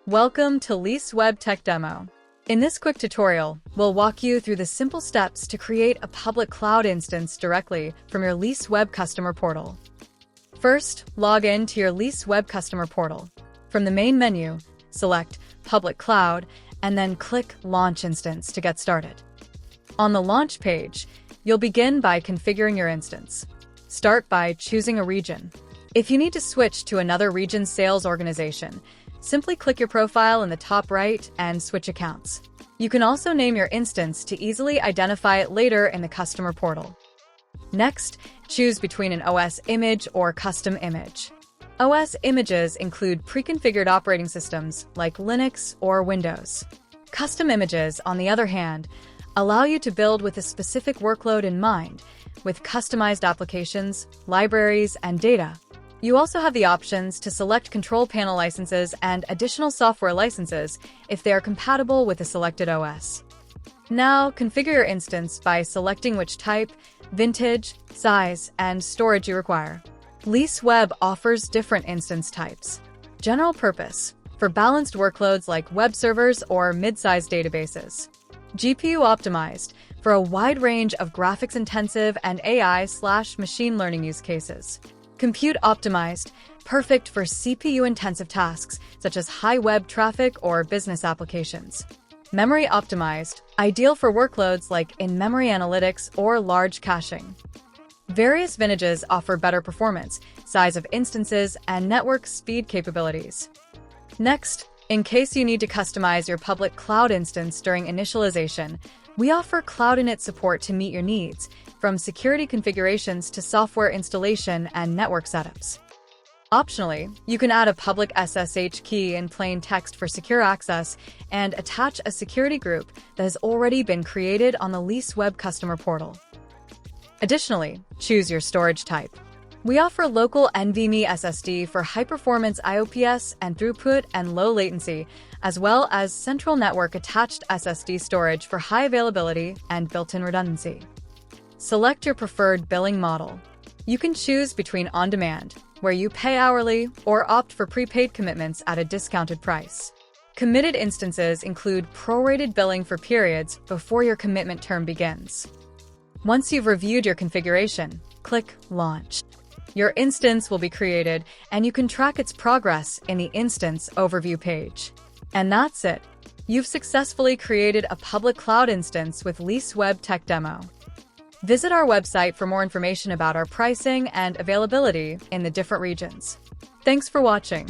Welcome to Leaseweb Tech Demo. In this quick tutorial, we'll walk you through the simple steps to create a public cloud instance directly from your Leaseweb Customer Portal. First, log in to your Leaseweb Customer Portal. From the main menu, select Public Cloud, and then click Launch Instance to get started. On the Launch page, you'll begin by configuring your instance. Start by choosing a region. If you need to switch to another region's sales organization, simply click your profile in the top right and switch accounts. You can also name your instance to easily identify it later in the customer portal. Next, choose between an OS image or custom image. OS images include pre-configured operating systems like Linux or Windows. Custom images, on the other hand, allow you to build with a specific workload in mind, with customized applications, libraries, and data. You also have the options to select control panel licenses and additional software licenses if they are compatible with a selected OS. Now, configure your instance by selecting which type, vintage, size, and storage you require. Leaseweb offers different instance types. General purpose, for balanced workloads like web servers or mid-sized databases. GPU optimized, for a wide range of graphics-intensive and AI/machine learning use cases. Compute optimized, perfect for CPU-intensive tasks such as high web traffic or business applications. Memory optimized, ideal for workloads like in-memory analytics or large caching. Various vintages offer better performance, size of instances, and network speed capabilities. Next, in case you need to customize your public cloud instance during initialization, we offer Cloud Init support to meet your needs, from security configurations to software installation and network setups. Optionally, you can add a public SSH key in plain text for secure access and attach a security group that has already been created on the Leaseweb Customer Portal. Additionally, choose your storage type. We offer local NVMe SSD for high-performance IOPS and throughput and low latency, as well as central network-attached SSD storage for high availability and built-in redundancy. Select your preferred billing model. You can choose between on-demand, where you pay hourly, or opt for prepaid commitments at a discounted price. Committed instances include prorated billing for periods before your commitment term begins. Once you've reviewed your configuration, click Launch. Your instance will be created, and you can track its progress in the Instance Overview page. And that's it. You've successfully created a public cloud instance with Leaseweb Tech Demo. Visit our website for more information about our pricing and availability in the different regions. Thanks for watching.